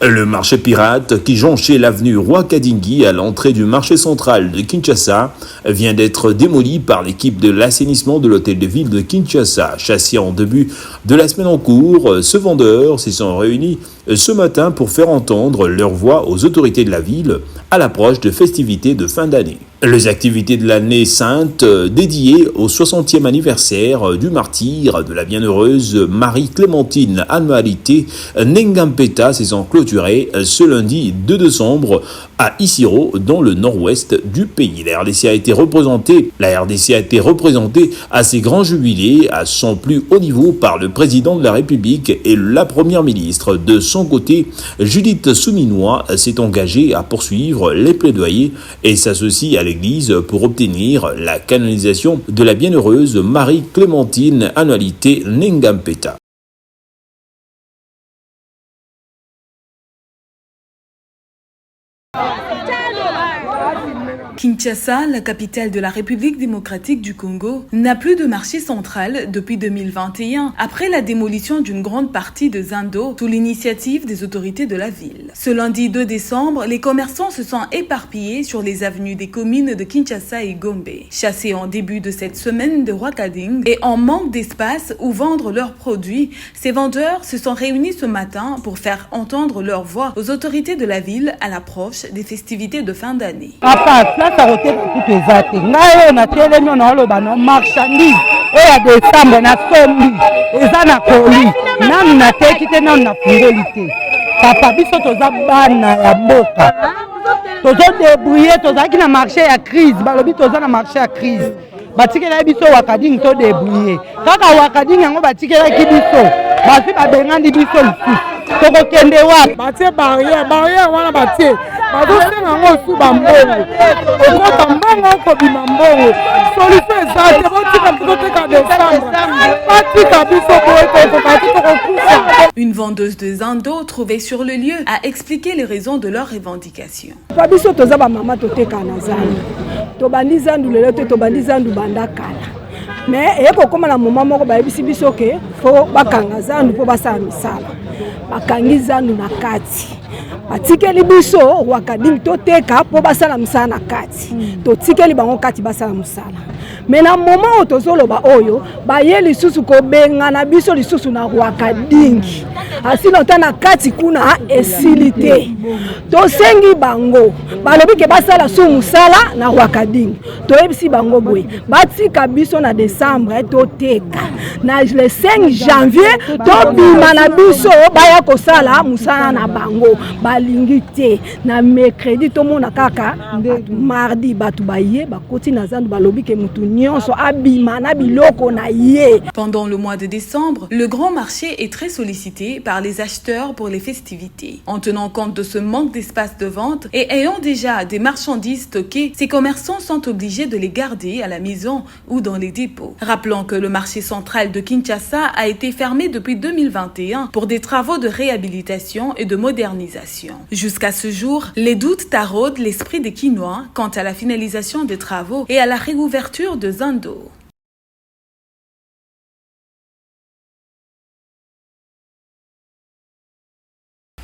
Le marché pirate qui jonchait l'avenue Roi-Kadingi à l'entrée du marché central de Kinshasa vient d'être démoli par l'équipe de l'assainissement de l'hôtel de ville de Kinshasa. Chassé en début de la semaine en cours, ce vendeur s'y sont réunis ce matin pour faire entendre leur voix aux autorités de la ville à l'approche de festivités de fin d'année. Les activités de l'année sainte dédiées au 60e anniversaire du martyre de la bienheureuse Marie-Clémentine Annualité Nengampeta se sont clôturées ce lundi 2 décembre à Isiro dans le nord-ouest du pays. La RDC a été représentée à ces grands jubilés à son plus haut niveau par le président de la République et la première ministre. De son côté, Judith Souminois s'est engagée à poursuivre les plaidoyers et s'associe à l'Église pour obtenir la canonisation de la bienheureuse Marie-Clémentine Annualité Nengampeta. Kinshasa, la capitale de la République démocratique du Congo, n'a plus de marché central depuis 2021, après la démolition d'une grande partie de Zando sous l'initiative des autorités de la ville. Ce lundi 2 décembre, les commerçants se sont éparpillés sur les avenues des communes de Kinshasa et Gombe. Chassés en début de cette semaine de Roi-Kadingi et en manque d'espace où vendre leurs produits, ces vendeurs se sont réunis ce matin pour faire entendre leur voix aux autorités de la ville à l'approche des festivités de fin d'année. Marchandise et décembre na sombi eza na koli nanu na teki te nanu na fungoli te papa biso toza bana ya mboka tozo débrouiller tozaki na marché ya crise balobi toza na marché ya crise batikela biso Roi-Kadingi to débrouiller kaka Roi-Kadingi yango batikelaki biso basi babengandi biso lisusu tokokende wapi batie barrière wana batie bazosenga yango osu bambongo okota mbongo okobima mbongo solution eza te botika toteka décembre batika biso boyekokokati tokokufa. Une vendeuse de Zando trouvée sur le lieu a expliqué les raisons de leur revendication. Biso toza ba mama toteka na Zando tobandi Zando lelo te tobandi Zando banda kala mais eyeko koma na moma moko bayebisi biso ke fo bakanga Zando po basala misala bakangi Zando na kati batikeli biso Roi-Kadingi toteka po basala misala na kati totikeli bango kati basala misala mais na moma oyo tozoloba oyo baye lisusu kobenga na biso lisusu na Roi-Kadingi asino ta na kati kuna esili te tosengi bango balobi ke basala su musala na Roi-Kadingi toyebisi bango boye batika biso na décembre toteka na le 5 janvier tobima na biso baya kosala musala na bango balingi te na mercredi tomona kaka mardi batu baye bakoti na Zando balobi ke mutu nyonso abima na biloko na ye. Pendant le mois de décembre, le grand marché est très sollicité par les acheteurs pour les festivités. En tenant compte de ce manque d'espace de vente et ayant déjà des marchandises stockées, ces commerçants sont obligés de les garder à la maison ou dans les dépôts. Rappelons que le marché central de Kinshasa a été fermé depuis 2021 pour des travaux de réhabilitation et de modernisation. Jusqu'à ce jour, les doutes taraudent l'esprit des Kinois quant à la finalisation des travaux et à la réouverture de Zando.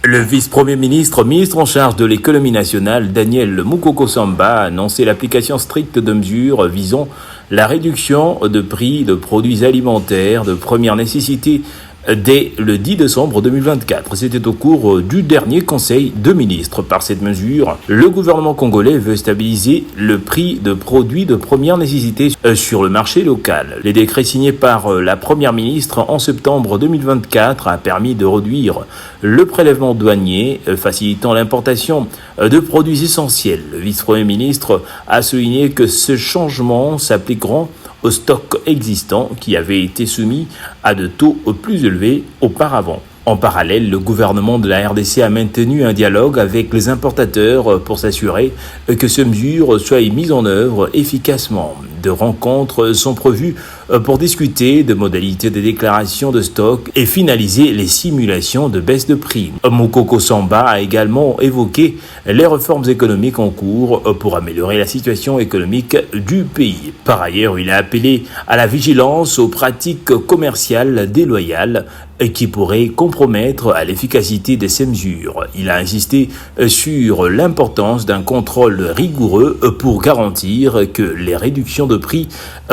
Le vice-premier ministre en charge de l'économie nationale, Daniel Mukoko Samba, a annoncé l'application stricte de mesures visant la réduction de prix de produits alimentaires de première nécessité dès le 10 décembre 2024. C'était au cours du dernier conseil de ministres. Par cette mesure, le gouvernement congolais veut stabiliser le prix de produits de première nécessité sur le marché local. Les décrets signés par la première ministre en septembre 2024 a permis de réduire le prélèvement douanier, facilitant l'importation de produits essentiels. Le vice-premier ministre a souligné que ces changements s'appliqueront aux stocks existants qui avaient été soumis à de taux plus élevés auparavant. En parallèle, le gouvernement de la RDC a maintenu un dialogue avec les importateurs pour s'assurer que ces mesures soient mises en œuvre efficacement. De rencontres sont prévues pour discuter de modalités de déclaration de stock et finaliser les simulations de baisse de prix. Moukoko Samba a également évoqué les réformes économiques en cours pour améliorer la situation économique du pays. Par ailleurs, il a appelé à la vigilance aux pratiques commerciales déloyales qui pourraient compromettre à l'efficacité de ces mesures. Il a insisté sur l'importance d'un contrôle rigoureux pour garantir que les réductions de prix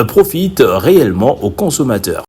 profitent réellement aux consommateurs.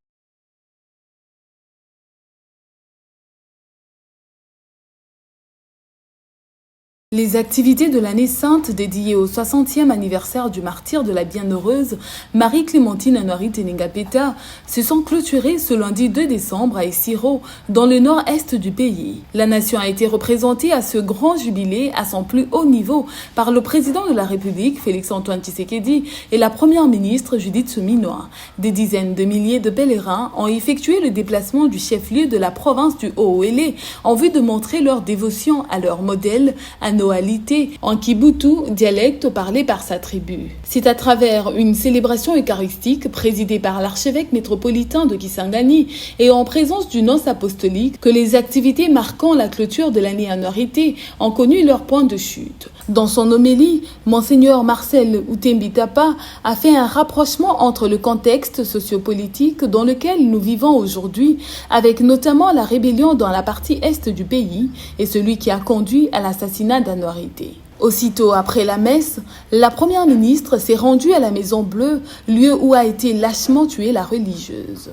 Les activités de l'année sainte dédiées au 60e anniversaire du martyre de la bienheureuse Marie-Clémentine Anoari Tenengapeta se sont clôturées ce lundi 2 décembre à Essiro, dans le nord-est du pays. La nation a été représentée à ce grand jubilé à son plus haut niveau par le président de la République, Félix-Antoine Tshisekedi, et la première ministre Judith Suminwa. Des dizaines de milliers de pèlerins ont effectué le déplacement du chef-lieu de la province du Haut-Ouélé en vue de montrer leur dévotion à leur modèle, Noalité, en Kibutu, dialecte parlé par sa tribu. C'est à travers une célébration eucharistique présidée par l'archevêque métropolitain de Kisangani et en présence du nonce apostolique que les activités marquant la clôture de l'année Anoarité ont connu leur point de chute. Dans son homélie, Monseigneur Marcel Utembitapa a fait un rapprochement entre le contexte sociopolitique dans lequel nous vivons aujourd'hui, avec notamment la rébellion dans la partie est du pays et celui qui a conduit à l'assassinat d'Anoarité. Aussitôt après la messe, la première ministre s'est rendue à la Maison Bleue, lieu où a été lâchement tuée la religieuse.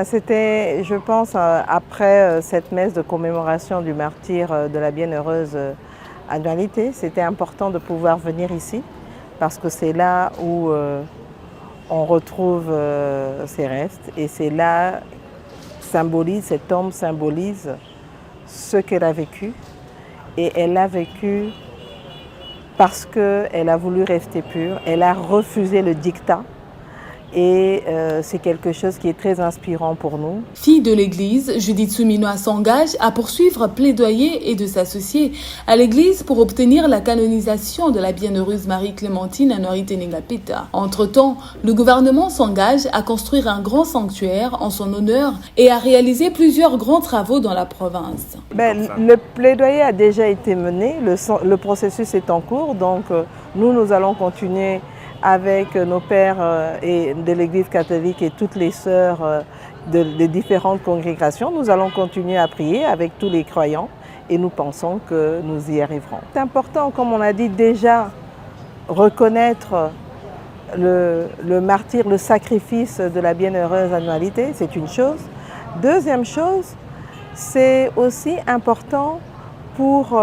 C'était, je pense, après cette messe de commémoration du martyre de la bienheureuse Anoarité, c'était important de pouvoir venir ici parce que c'est là où on retrouve ses restes et c'est là cette tombe symbolise ce qu'elle a vécu et elle l'a vécu parce qu'elle a voulu rester pure, elle a refusé le dictat. Et c'est quelque chose qui est très inspirant pour nous. Fille de l'Église, Judith Suminwa s'engage à poursuivre plaidoyer et de s'associer à l'Église pour obtenir la canonisation de la bienheureuse Marie-Clémentine Anoari Tenengapeta. Entre-temps, le gouvernement s'engage à construire un grand sanctuaire en son honneur et à réaliser plusieurs grands travaux dans la province. Le plaidoyer a déjà été mené, le processus est en cours, donc nous allons continuer avec nos pères et de l'Église catholique et toutes les sœurs des différentes congrégations. Nous allons continuer à prier avec tous les croyants et nous pensons que nous y arriverons. C'est important, comme on a dit déjà, reconnaître le martyre, le sacrifice de la bienheureuse Anoarité, c'est une chose. Deuxième chose, c'est aussi important pour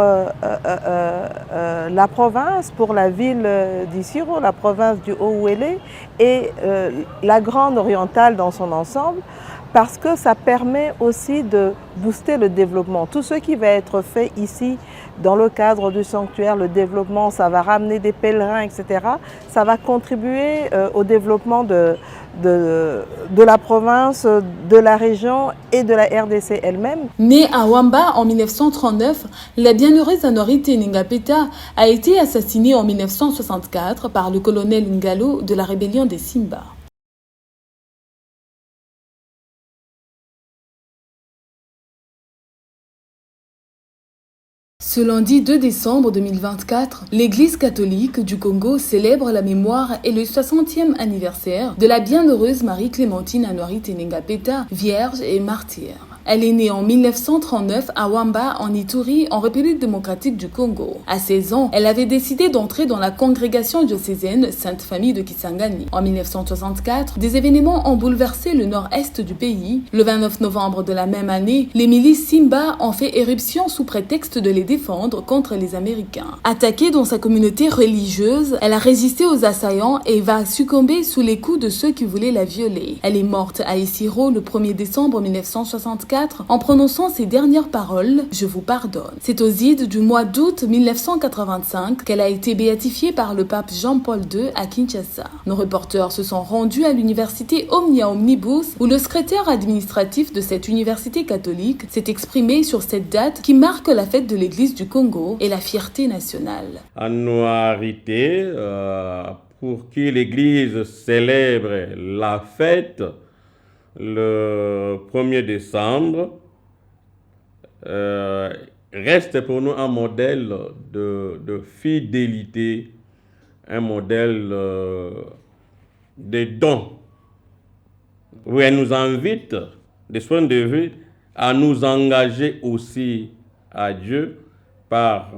la province, pour la ville d'Issiro, la province du Haut-Ouélé et la Grande Orientale dans son ensemble, parce que ça permet aussi de booster le développement. Tout ce qui va être fait ici, dans le cadre du sanctuaire, le développement, ça va ramener des pèlerins, etc. Ça va contribuer au développement de la province, de la région et de la RDC elle-même. Née à Wamba en 1939, la bienheureuse Anoari Tenengapeta a été assassinée en 1964 par le colonel Ngalo de la rébellion des Simba. Ce lundi 2 décembre 2024, l'Église catholique du Congo célèbre la mémoire et le 60e anniversaire de la bienheureuse Marie-Clémentine Anoari Tenengapeta, vierge et martyre. Elle est née en 1939 à Wamba, en Ituri, en République démocratique du Congo. À 16 ans, elle avait décidé d'entrer dans la congrégation diocésaine Sainte Famille de Kisangani. En 1964, des événements ont bouleversé le nord-est du pays. Le 29 novembre de la même année, les milices Simba ont fait éruption sous prétexte de les défendre contre les Américains. Attaquée dans sa communauté religieuse, elle a résisté aux assaillants et va succomber sous les coups de ceux qui voulaient la violer. Elle est morte à Essiro le 1er décembre 1964 en prononçant ces dernières paroles « Je vous pardonne ». C'est aux ides du mois d'août 1985 qu'elle a été béatifiée par le pape Jean-Paul II à Kinshasa. Nos reporters se sont rendus à l'université Omnia Omnibus où le secrétaire administratif de cette université catholique s'est exprimé sur cette date qui marque la fête de l'Église du Congo et la fierté nationale. Anoarité, pour qui l'Église célèbre la fête le 1er décembre, reste pour nous un modèle de fidélité, un modèle de don, où elle nous invite, de soin de vue, à nous engager aussi à Dieu par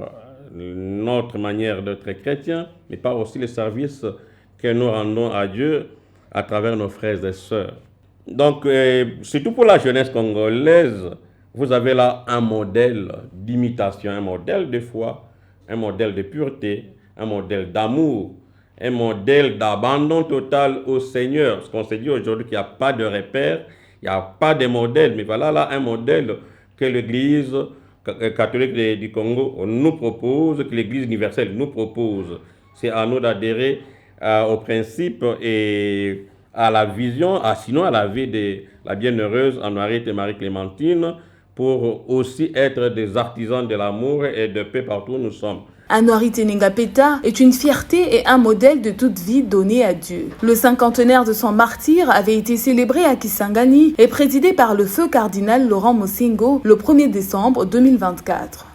notre manière d'être chrétien, mais par aussi les services que nous rendons à Dieu à travers nos frères et sœurs. Donc, surtout pour la jeunesse congolaise, vous avez là un modèle d'imitation, un modèle de foi, un modèle de pureté, un modèle d'amour, un modèle d'abandon total au Seigneur. Parce qu'on s'est dit aujourd'hui qu'il n'y a pas de repère, il n'y a pas de modèle, mais voilà là un modèle que l'Église catholique du Congo nous propose, que l'Église universelle nous propose. C'est à nous d'adhérer au principe et à la vision, sinon à la vie de la bienheureuse Anouarite et Marie-Clémentine, pour aussi être des artisans de l'amour et de paix partout où nous sommes. Anouarite Ningapeta est une fierté et un modèle de toute vie donnée à Dieu. Le cinquantenaire de son martyre avait été célébré à Kisangani et présidé par le feu cardinal Laurent Mosingo le 1er décembre 2024.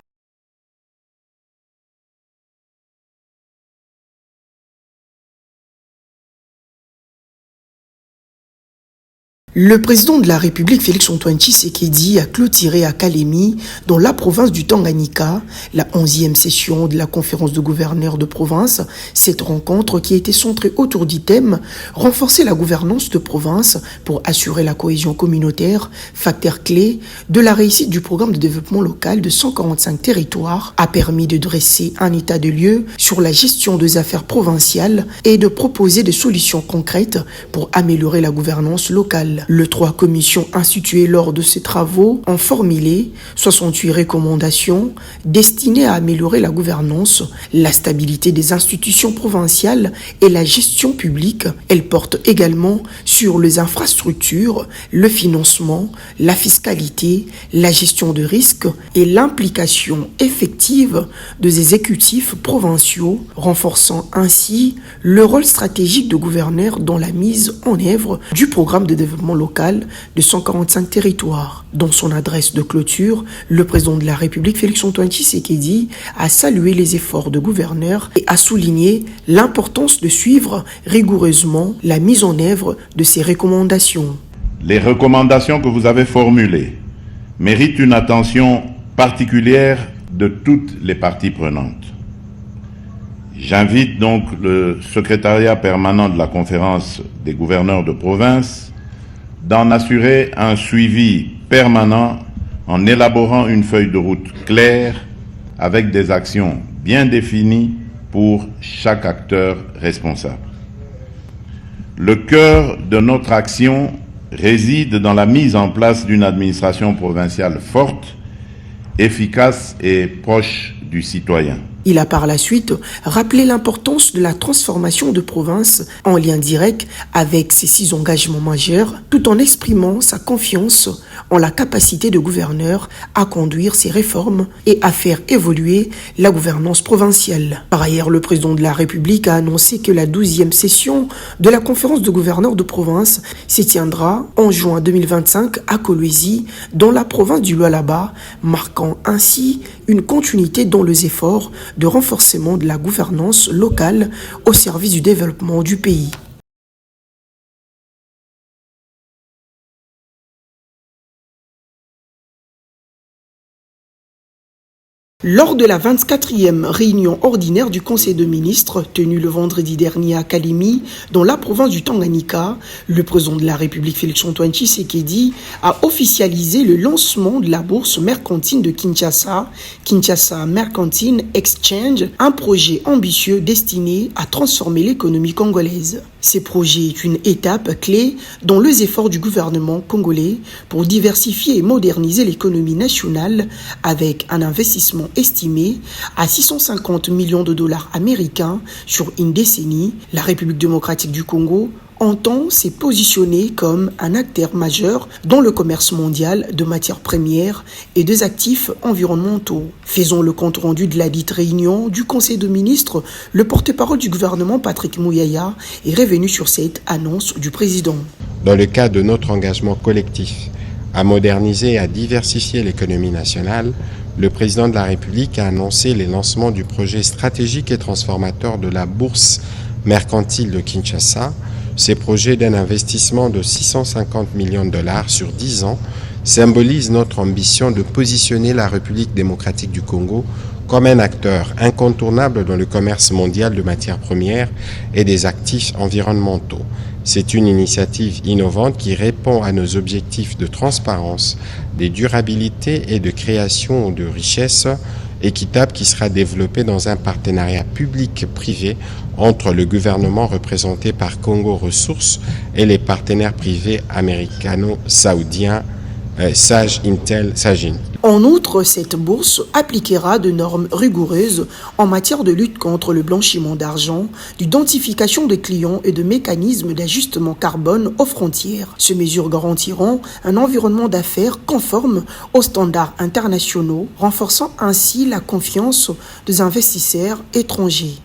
Le président de la République, Félix-Antoine Tshisekedi, a clôturé à Kalemi, dans la province du Tanganyika, la 11e session de la conférence de gouverneurs de province. Cette rencontre qui a été centrée autour du thème « Renforcer la gouvernance de province pour assurer la cohésion communautaire, facteur clé de la réussite du programme de développement local de 145 territoires » a permis de dresser un état de lieu sur la gestion des affaires provinciales et de proposer des solutions concrètes pour améliorer la gouvernance locale. Les 3 commissions instituées lors de ces travaux ont formulé 68 recommandations destinées à améliorer la gouvernance, la stabilité des institutions provinciales et la gestion publique. Elles portent également sur les infrastructures, le financement, la fiscalité, la gestion de risques et l'implication effective des exécutifs provinciaux, renforçant ainsi le rôle stratégique de gouverneurs dans la mise en œuvre du programme de développement local de 145 territoires. Dans son adresse de clôture, le président de la République, Félix-Antoine Tshisekedi, a salué les efforts de gouverneurs et a souligné l'importance de suivre rigoureusement la mise en œuvre de ces recommandations. Les recommandations que vous avez formulées méritent une attention particulière de toutes les parties prenantes. J'invite donc le secrétariat permanent de la conférence des gouverneurs de province d'en assurer un suivi permanent en élaborant une feuille de route claire avec des actions bien définies pour chaque acteur responsable. Le cœur de notre action réside dans la mise en place d'une administration provinciale forte, efficace et proche du citoyen. Il a par la suite rappelé l'importance de la transformation de province en lien direct avec ses 6 engagements majeurs, tout en exprimant sa confiance en la capacité de gouverneurs à conduire ces réformes et à faire évoluer la gouvernance provinciale. Par ailleurs, le président de la République a annoncé que la 12e session de la conférence de gouverneurs de province se tiendra en juin 2025 à Kolwezi, dans la province du Lualaba, marquant ainsi une continuité dans les efforts de renforcement de la gouvernance locale au service du développement du pays. Lors de la 24e réunion ordinaire du Conseil de ministres, tenue le vendredi dernier à Kalemi, dans la province du Tanganyika, le président de la République Félix-Antoine Tshisekedi a officialisé le lancement de la bourse mercantile de Kinshasa, Kinshasa Mercantile Exchange, un projet ambitieux destiné à transformer l'économie congolaise. Ce projet est une étape clé dans les efforts du gouvernement congolais pour diversifier et moderniser l'économie nationale avec un investissement estimé à 650 millions de dollars américains sur une décennie. La République démocratique du Congo entend se positionner comme un acteur majeur dans le commerce mondial de matières premières et des actifs environnementaux. Faisons le compte rendu de la dite réunion du Conseil de ministres. Le porte-parole du gouvernement, Patrick Mouyaya, est revenu sur cette annonce du président. Dans le cadre de notre engagement collectif à moderniser et à diversifier l'économie nationale, le président de la République a annoncé les lancements du projet stratégique et transformateur de la bourse mercantile de Kinshasa. Ces projets d'un investissement de 650 millions de dollars sur 10 ans symbolisent notre ambition de positionner la République démocratique du Congo comme un acteur incontournable dans le commerce mondial de matières premières et des actifs environnementaux. C'est une initiative innovante qui répond à nos objectifs de transparence, de durabilité et de création de richesses équitable qui sera développée dans un partenariat public-privé entre le gouvernement représenté par Congo Ressources et les partenaires privés américano-saoudiens Sage Intel Sagin. En outre, cette bourse appliquera de normes rigoureuses en matière de lutte contre le blanchiment d'argent, d'identification des clients et de mécanismes d'ajustement carbone aux frontières. Ces mesures garantiront un environnement d'affaires conforme aux standards internationaux, renforçant ainsi la confiance des investisseurs étrangers.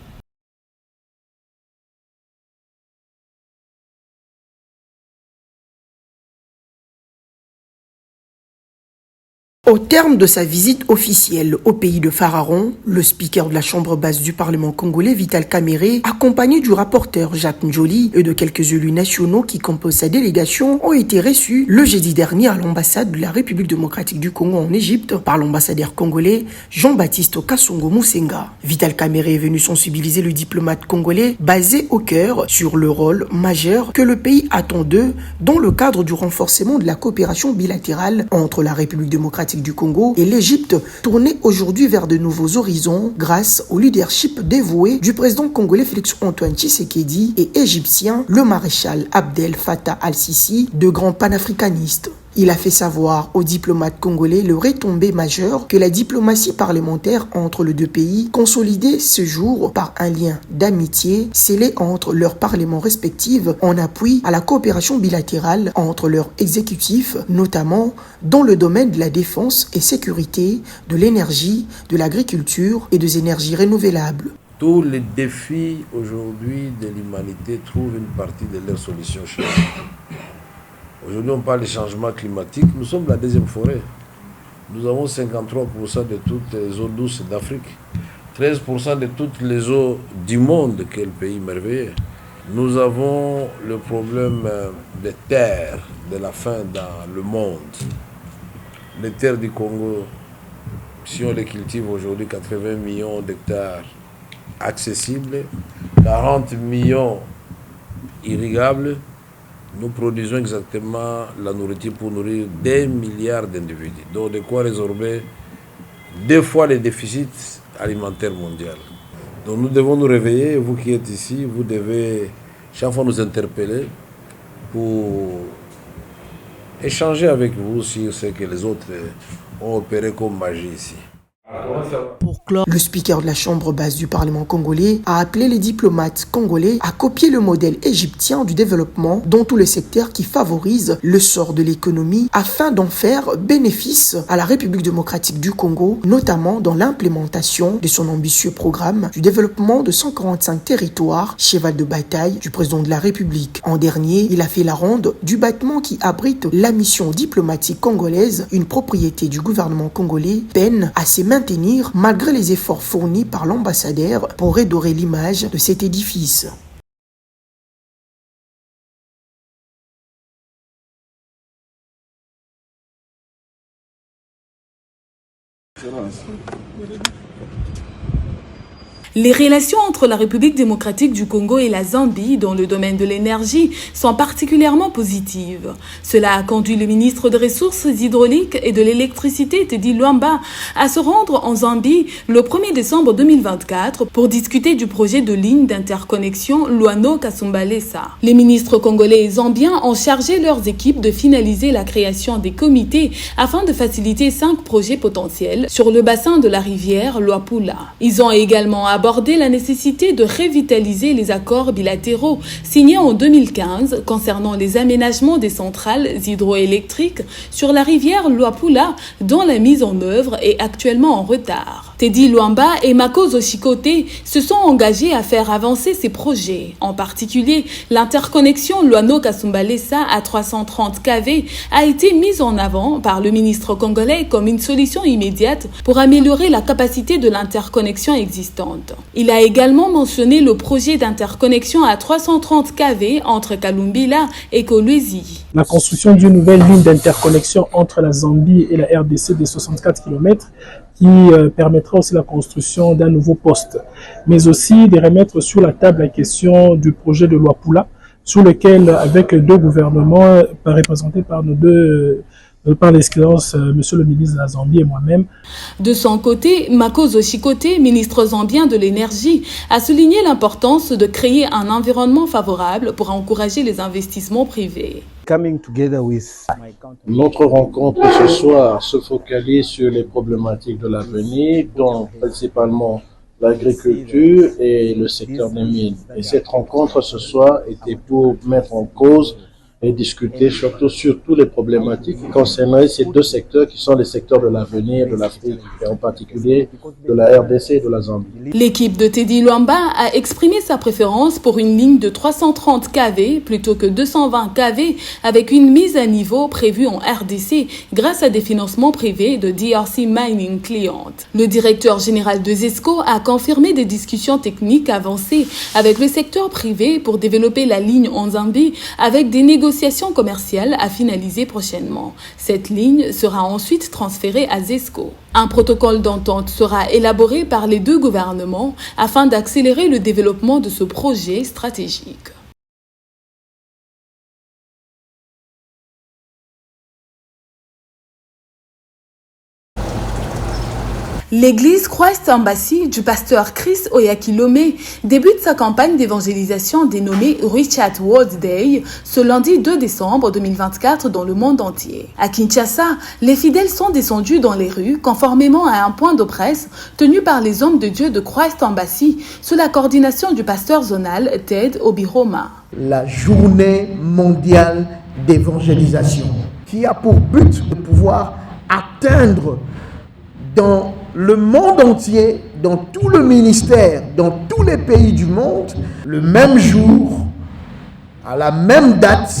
Au terme de sa visite officielle au pays de Pharaon, le speaker de la Chambre basse du Parlement congolais, Vital Kamerhe, accompagné du rapporteur Jacques Njoli et de quelques élus nationaux qui composent sa délégation, ont été reçus le jeudi dernier à l'ambassade de la République démocratique du Congo en Égypte par l'ambassadeur congolais Jean-Baptiste Kassongo Moussenga. Vital Kamerhe est venu sensibiliser le diplomate congolais basé au cœur sur le rôle majeur que le pays attend d'eux dans le cadre du renforcement de la coopération bilatérale entre la République démocratique du Congo et l'Égypte, tournée aujourd'hui vers de nouveaux horizons grâce au leadership dévoué du président congolais Félix-Antoine Tshisekedi et égyptien le maréchal Abdel Fattah al-Sisi, de grands panafricanistes. Il a fait savoir aux diplomates congolais le retombé majeur que la diplomatie parlementaire entre les deux pays, consolidée ce jour par un lien d'amitié scellé entre leurs parlements respectifs en appui à la coopération bilatérale entre leurs exécutifs, notamment dans le domaine de la défense et sécurité, de l'énergie, de l'agriculture et des énergies renouvelables. Tous les défis aujourd'hui de l'humanité trouvent une partie de leur solution chez nous. Aujourd'hui, on parle de changement climatique. Nous sommes la deuxième forêt. Nous avons 53% de toutes les eaux douces d'Afrique, 13% de toutes les eaux du monde. Quel pays merveilleux. Nous avons le problème des terres, de la faim dans le monde. Les terres du Congo, si on les cultive aujourd'hui, 80 millions d'hectares accessibles, 40 millions irrigables. Nous produisons exactement la nourriture pour nourrir des milliards d'individus. Donc de quoi résorber 2 fois les déficits alimentaires mondiaux. Donc nous devons nous réveiller, vous qui êtes ici, vous devez chaque fois nous interpeller pour échanger avec vous sur ce que les autres ont opéré comme magie ici. Pour clore, le speaker de la Chambre basse du Parlement congolais a appelé les diplomates congolais à copier le modèle égyptien du développement dans tous les secteurs qui favorisent le sort de l'économie afin d'en faire bénéfice à la République démocratique du Congo, notamment dans l'implémentation de son ambitieux programme du développement de 145 territoires, cheval de bataille du président de la République. En dernier, il a fait la ronde du bâtiment qui abrite la mission diplomatique congolaise, une propriété du gouvernement congolais, peine à se maintenir malgré les efforts fournis par l'ambassadeur pour redorer l'image de cet édifice. Les relations entre la République démocratique du Congo et la Zambie dans le domaine de l'énergie sont particulièrement positives. Cela a conduit le ministre des Ressources hydrauliques et de l'électricité, Teddy Luamba, à se rendre en Zambie le 1er décembre 2024 pour discuter du projet de ligne d'interconnexion Luano-Kasumbalesa. Les ministres congolais et zambiens ont chargé leurs équipes de finaliser la création des comités afin de faciliter 5 projets potentiels sur le bassin de la rivière Luapula. Ils ont également abordé abordé la nécessité de revitaliser les accords bilatéraux signés en 2015 concernant les aménagements des centrales hydroélectriques sur la rivière Luapula, dont la mise en œuvre est actuellement en retard. Teddy Luamba et Makoso Chikote se sont engagés à faire avancer ces projets. En particulier, l'interconnexion Luano-Kasumbalesa à 330 kV a été mise en avant par le ministre congolais comme une solution immédiate pour améliorer la capacité de l'interconnexion existante. Il a également mentionné le projet d'interconnexion à 330 kV entre Kalumbila et Kolwezi. La construction d'une nouvelle ligne d'interconnexion entre la Zambie et la RDC de 64 km qui permettra aussi la construction d'un nouveau poste, mais aussi de remettre sur la table la question du projet de Luapula, sur lequel, avec les deux gouvernements, représentés par nos deux par l'excellence, monsieur le ministre de la Zambie et moi-même. De son côté, Makoso Chikote, ministre zambien de l'énergie, a souligné l'importance de créer un environnement favorable pour encourager les investissements privés. Notre rencontre ce soir se focalise sur les problématiques de l'avenir, dont principalement l'agriculture et le secteur des mines. Et cette rencontre ce soir était pour mettre en cause et discuter surtout sur toutes les problématiques qui concerneraient ces deux secteurs qui sont les secteurs de l'avenir de l'Afrique, et en particulier de la RDC et de la Zambie. L'équipe de Teddy Luamba a exprimé sa préférence pour une ligne de 330 kV plutôt que 220 kV avec une mise à niveau prévue en RDC grâce à des financements privés de DRC Mining Client. Le directeur général de ZESCO a confirmé des discussions techniques avancées avec le secteur privé pour développer la ligne en Zambie avec des négociations commerciales à finaliser prochainement. Cette ligne sera ensuite transférée à ZESCO. Un protocole d'entente sera élaboré par les deux gouvernements afin d'accélérer le développement de ce projet stratégique. L'église Christ Embassy du pasteur Chris Oyakilome débute sa campagne d'évangélisation dénommée Richard World Day ce lundi 2 décembre 2024 dans le monde entier. À Kinshasa, les fidèles sont descendus dans les rues conformément à un point de presse tenu par les hommes de Dieu de Christ Embassy sous la coordination du pasteur zonal Ted Obiroma. La journée mondiale d'évangélisation qui a pour but de pouvoir atteindre dans le monde entier, dans tout le ministère, dans tous les pays du monde, le même jour, à la même date.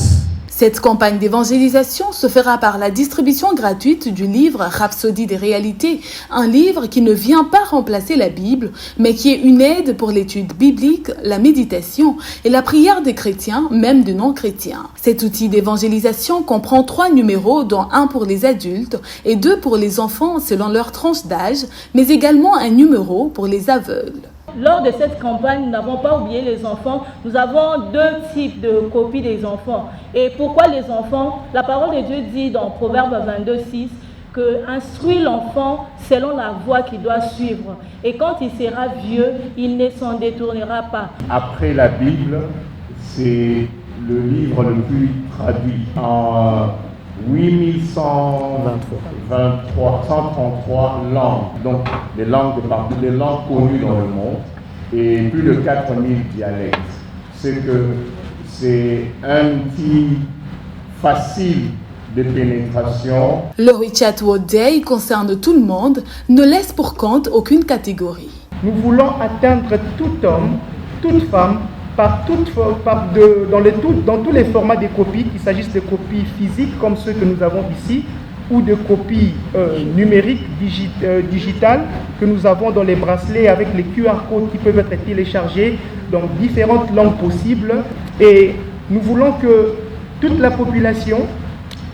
Cette campagne d'évangélisation se fera par la distribution gratuite du livre Rhapsodie des réalités, un livre qui ne vient pas remplacer la Bible, mais qui est une aide pour l'étude biblique, la méditation et la prière des chrétiens, même de non-chrétiens. Cet outil d'évangélisation comprend 3 numéros, dont un pour les adultes et 2 pour les enfants selon leur tranche d'âge, mais également un numéro pour les aveugles. Lors de cette campagne, nous n'avons pas oublié les enfants. Nous avons 2 types de copies des enfants. Et pourquoi les enfants? La parole de Dieu dit dans Proverbe 22:6 que instruit l'enfant selon la voie qu'il doit suivre. Et quand il sera vieux, il ne s'en détournera pas. Après la Bible, c'est le livre le plus traduit en 133 langues, donc les langues de partout, les langues connues dans le monde, et plus de 4000 dialectes. C'est un outil facile de pénétration. Le Richard World Day concerne tout le monde, ne laisse pour compte aucune catégorie. Nous voulons atteindre tout homme, toute femme, dans tous les formats de copies, qu'il s'agisse de copies physiques comme ceux que nous avons ici, ou de copies numériques, digitales, que nous avons dans les bracelets avec les QR codes qui peuvent être téléchargés dans différentes langues possibles. Et nous voulons que toute la population,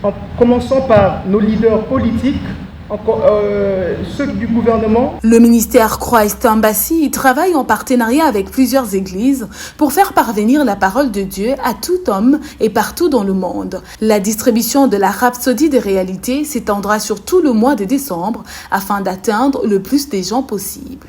en commençant par nos leaders politiques, ceux du gouvernement. Le ministère Christ Embassy travaille en partenariat avec plusieurs églises pour faire parvenir la parole de Dieu à tout homme et partout dans le monde. La distribution de la Rhapsodie des réalités s'étendra sur tout le mois de décembre afin d'atteindre le plus de gens possible.